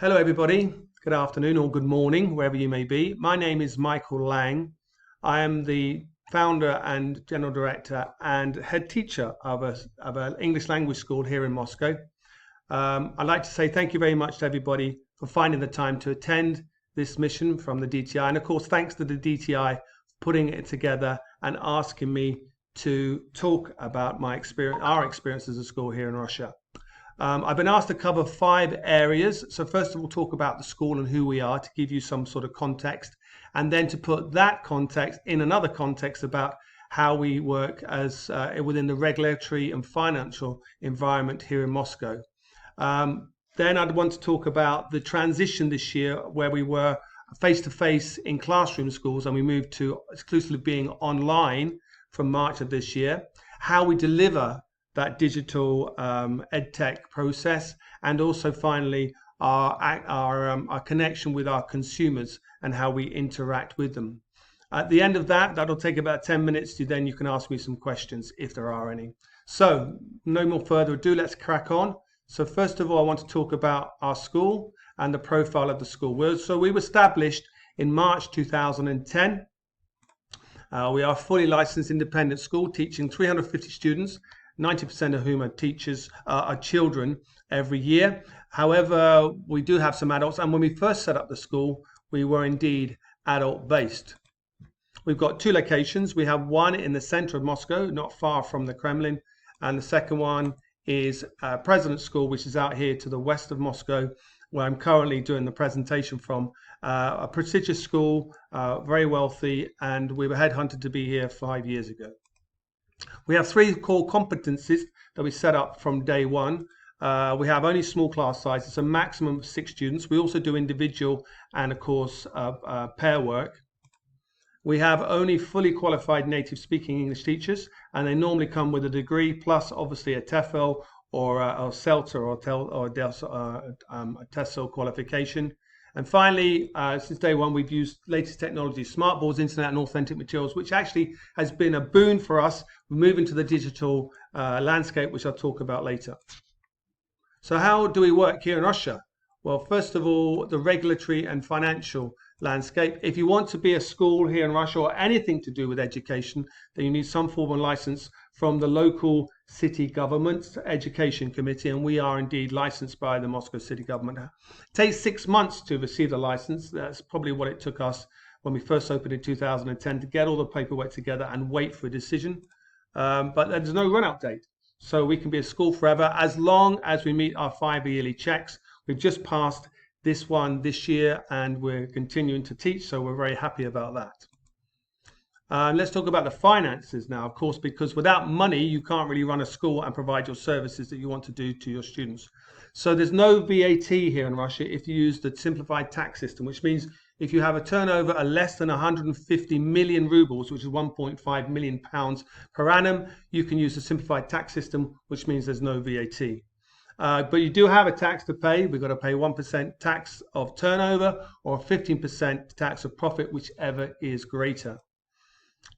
Hello everybody, good afternoon or good morning, wherever you may be. My name is Michael Lang. I am the founder and general director and head teacher of an English language school here in Moscow. I'd like to say thank you very much to everybody for finding the time to attend this mission from the DTI. And of course, thanks to the DTI for putting it together and asking me to talk about our experience as a school here in Russia. I've been asked to cover 5 areas. So first of all, talk about the school and who we are to give you some sort of context, and then to put that context in another context about how we work as within the regulatory and financial environment here in Moscow. Then I'd want to talk about the transition this year where we were face-to-face in classroom schools and we moved to exclusively being online from March of this year, how we deliver that digital edtech process, and also finally our connection with our consumers and how we interact with them. At the end of that'll take about 10 minutes. Then you can ask me some questions if there are any. So no more further ado, let's crack on. So first of all, I want to talk about our school and the profile of the school. So we were established in March 2010. We are a fully licensed independent school teaching 350 students, 90% of whom are children every year. However, we do have some adults, and when we first set up the school, we were indeed adult based. We've got 2 locations. We have one in the center of Moscow, not far from the Kremlin, and the second one is President's School, which is out here to the west of Moscow, where I'm currently doing the presentation from. A prestigious school, very wealthy, and we were headhunted to be here 5 years ago. We have 3 core competencies that we set up from day one. We have only small class sizes, a maximum of 6 students. We also do individual and, of course, pair work. We have only fully qualified native speaking English teachers, and they normally come with a degree plus obviously a TEFL or a CELTA or a TESOL qualification. And finally, since day one, we've used latest technology, smart boards, internet, and authentic materials, which actually has been a boon for us moving to the digital landscape, which I'll talk about later. So how do we work here in Russia? Well, first of all, the regulatory and financial landscape. If you want to be a school here in Russia or anything to do with education, then you need some form of license from the local city government's education committee, and we are indeed licensed by the Moscow city government. It takes 6 months to receive the license. That's probably what it took us when we first opened in 2010 to get all the paperwork together and wait for a decision. But there's no run-out date, so we can be a school forever as long as we meet our 5 yearly checks. We've just passed this one this year, and we're continuing to teach, so we're very happy about that. Let's talk about the finances now, of course, because without money, you can't really run a school and provide your services that you want to do to your students. So there's no VAT here in Russia if you use the simplified tax system, which means if you have a turnover of less than 150 million rubles, which is 1.5 million pounds per annum, you can use the simplified tax system, which means there's no VAT. But you do have a tax to pay. We've got to pay 1% tax of turnover or 15% tax of profit, whichever is greater.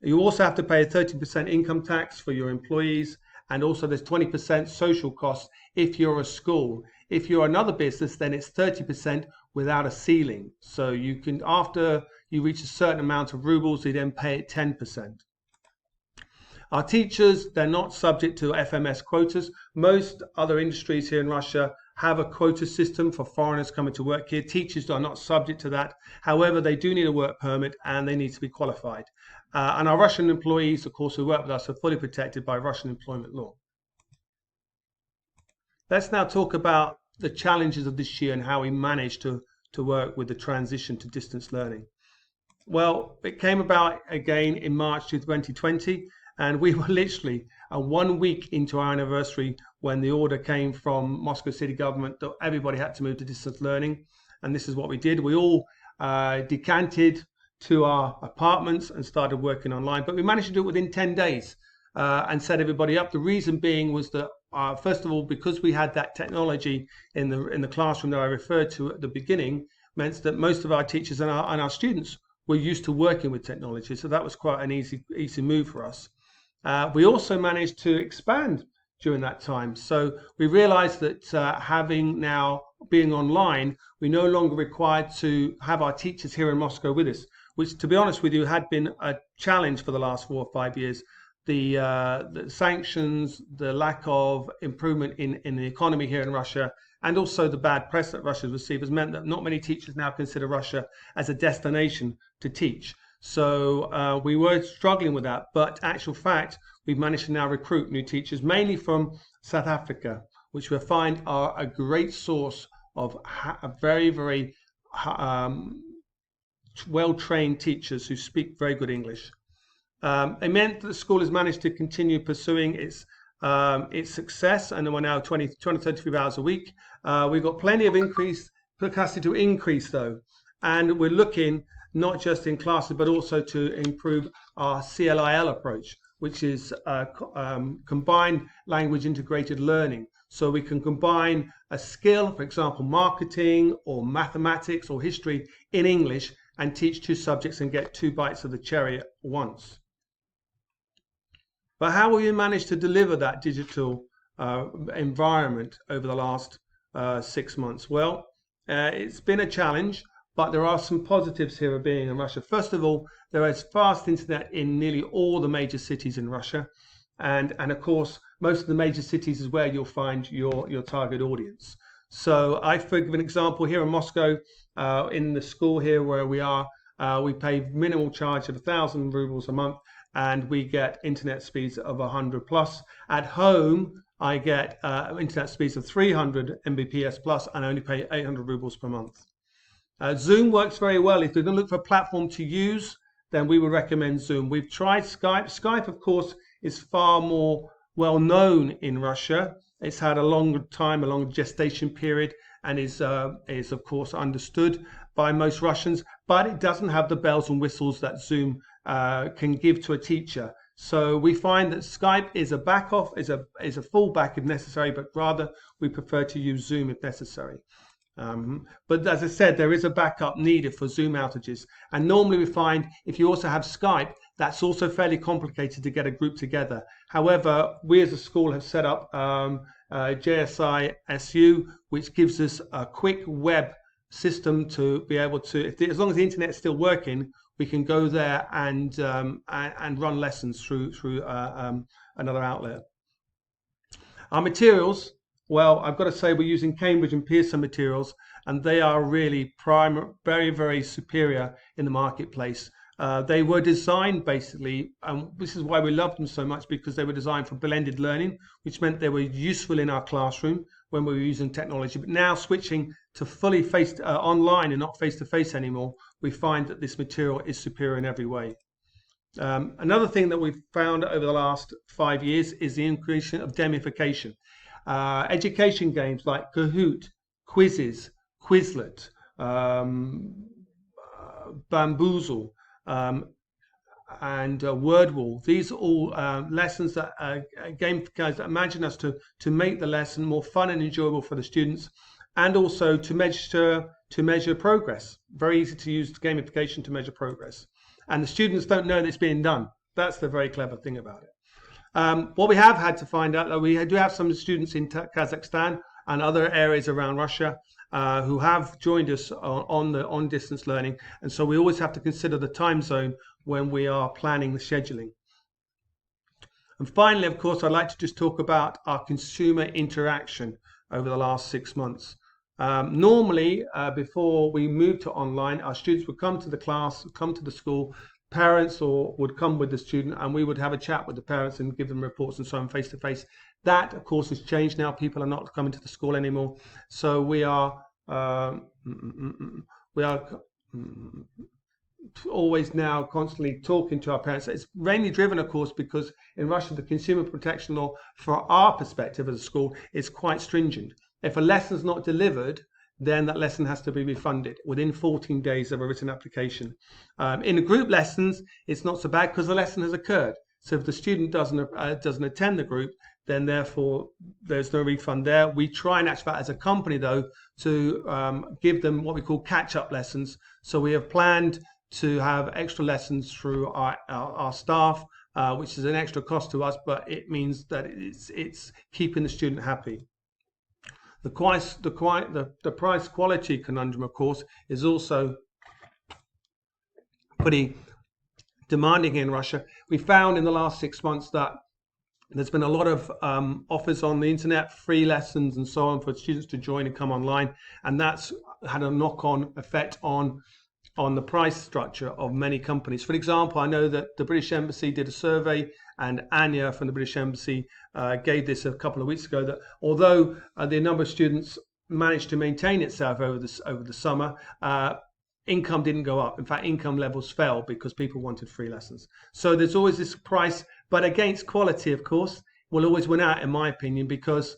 You also have to pay a 13% income tax for your employees, and also there's 20% social costs if you're a school. If you're another business, then it's 30% without a ceiling. So you can, after you reach a certain amount of rubles, you then pay it 10%. Our teachers, they're not subject to FMS quotas. Most other industries here in Russia have a quota system for foreigners coming to work here. Teachers are not subject to that. However, they do need a work permit and they need to be qualified. And our Russian employees, of course, who work with us are fully protected by Russian employment law. Let's now talk about the challenges of this year and how we managed to work with the transition to distance learning. Well, it came about again in March 2020. And we were literally 1 week into our anniversary when the order came from Moscow city government that everybody had to move to distance learning. And this is what we did. We all decanted to our apartments and started working online. But we managed to do it within 10 days and set everybody up. The reason being was that, first of all, because we had that technology in the classroom that I referred to at the beginning, meant that most of our teachers and our students were used to working with technology. So that was quite an easy move for us. We also managed to expand during that time. So we realized that having now being online, we no longer required to have our teachers here in Moscow with us, which, to be honest with you, had been a challenge for the last 4 or 5 years. The sanctions, the lack of improvement in the economy here in Russia, and also the bad press that Russia received has meant that not many teachers now consider Russia as a destination to teach. So we were struggling with that, but actual fact, we've managed to now recruit new teachers, mainly from South Africa, which we find are a great source of very well-trained teachers who speak very good English. It meant that the school has managed to continue pursuing its success, and we're now 33 hours a week. We've got plenty of capacity to increase though, and we're looking not just in classes but also to improve our CLIL approach, which is combined language integrated learning. So we can combine a skill, for example, marketing or mathematics or history in English, and teach two subjects and get 2 bites of the cherry at once. But how will you manage to deliver that digital environment over the last 6 months? Well, it's been a challenge, but there are some positives here of being in Russia. First of all, there is fast internet in nearly all the major cities in Russia. And of course, most of the major cities is where you'll find your target audience. So I, for an example, here in Moscow, in the school here where we are, we pay minimal charge of 1,000 rubles a month, and we get internet speeds of 100 plus. At home, I get internet speeds of 300 Mbps plus, and I only pay 800 rubles per month. Zoom works very well. If you're going to look for a platform to use, then we would recommend Zoom. We've tried Skype. Skype, of course, is far more well known in Russia. It's had a longer time, a longer gestation period, and is of course understood by most Russians, but it doesn't have the bells and whistles that Zoom can give to a teacher. So we find that Skype is a fallback if necessary, but rather we prefer to use Zoom if necessary. But as I said, there is a backup needed for Zoom outages, and normally we find if you also have Skype, that's also fairly complicated to get a group together. However, we as a school have set up JSI SU, which gives us a quick web system to be able to, as long as the internet is still working, we can go there and run lessons through another outlet. Our materials, well, I've got to say we're using Cambridge and Pearson materials, and they are really very superior in the marketplace. They were designed basically, and this is why we love them so much, because they were designed for blended learning, which meant they were useful in our classroom when we were using technology. But now switching to fully online and not face-to-face anymore, we find that this material is superior in every way. Another thing that we've found over the last 5 years is the increase of gamification. Education games like Kahoot, Quizzes, Quizlet, Bamboozle, and Wordwall. These are all lessons that gamifiers that imagine us to make the lesson more fun and enjoyable for the students, and also to measure progress. Very easy to use gamification to measure progress, and the students don't know that it's being done. That's the very clever thing about it. What we have had to find out, that we do have some students in Kazakhstan and other areas around Russia who have joined us on distance learning, and so we always have to consider the time zone when we are planning the scheduling. And finally, of course, I'd like to just talk about our consumer interaction over the last 6 months. Normally, before we moved to online, our students would come to the class, come to the school, parents would come with the student, and we would have a chat with the parents and give them reports and so on face to face. That, of course, has changed now. People are not coming to the school anymore. So we are always now constantly talking to our parents. It's mainly driven, of course, because in Russia, the consumer protection law, for our perspective as a school, is quite stringent. If a lesson is not delivered, then that lesson has to be refunded within 14 days of a written application. In the group lessons, it's not so bad because the lesson has occurred. So if the student doesn't attend the group, then therefore there's no refund there. We try and actually, as a company though, to give them what we call catch-up lessons. So we have planned to have extra lessons through our staff which is an extra cost to us, but it means that it's keeping the student happy. The price quality conundrum, of course, is also pretty demanding in Russia. We found in the last 6 months that there's been a lot of offers on the internet, free lessons and so on for students to join and come online, and that's had a knock-on effect on the price structure of many companies. For example, I know that the British Embassy did a survey, and Anya from the British Embassy gave this a couple of weeks ago, that although the number of students managed to maintain itself over the summer, income didn't go up. In fact, income levels fell because people wanted free lessons. So there's always this price, but against quality, of course, will always win out, in my opinion, because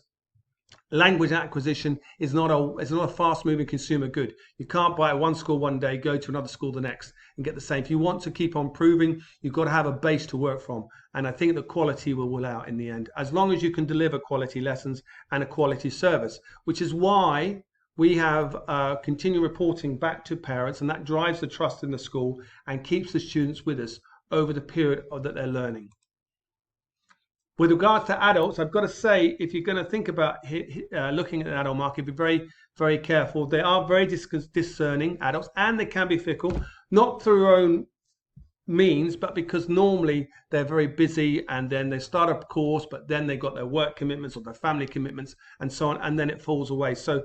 language acquisition is not a fast-moving consumer good. You can't buy at one school one day, go to another school the next, and get the same. If you want to keep on improving, you've got to have a base to work from. And I think the quality will win out in the end, as long as you can deliver quality lessons and a quality service, which is why we have continued reporting back to parents, and that drives the trust in the school and keeps the students with us over the period that they're learning. With regards to adults, I've got to say, if you're going to think about looking at the adult market, be very, very careful. They are very discerning, adults, and they can be fickle, not through their own means, but because normally they're very busy, and then they start a course, but then they've got their work commitments or their family commitments and so on, and then it falls away. So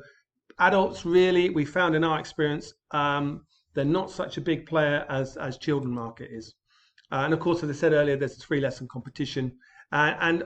adults, really, we found in our experience, they're not such a big player as children market is. And of course, as I said earlier, there's this free lesson competition. And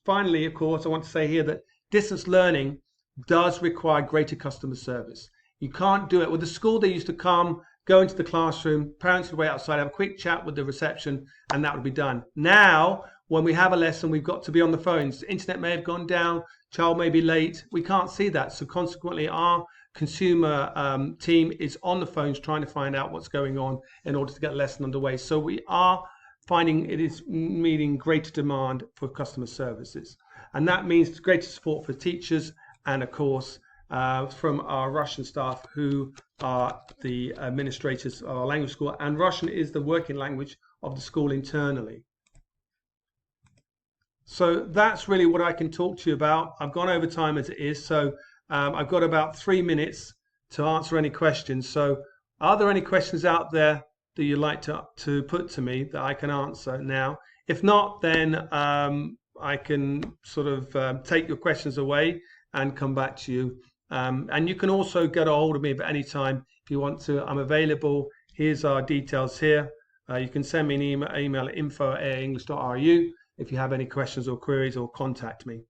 finally, of course, I want to say here that distance learning does require greater customer service. You can't do it. With the school, they used to come, go into the classroom, parents would wait outside, have a quick chat with the reception, and that would be done. Now, when we have a lesson, we've got to be on the phones. The internet may have gone down, child may be late. We can't see that. So consequently, our consumer team is on the phones trying to find out what's going on in order to get a lesson underway. So we are finding it is meeting greater demand for customer services. And that means greater support for teachers and, of course, from our Russian staff, who are the administrators of our language school. And Russian is the working language of the school internally. So that's really what I can talk to you about. I've gone over time as it is, so I've got about 3 minutes to answer any questions. So are there any questions out there that you'd like to put to me that I can answer now? If not, then I can sort of take your questions away and come back to you. And you can also get a hold of me at any time if you want to. I'm available. Here's our details here. You can send me an email at info@english.ru if you have any questions or queries, or contact me.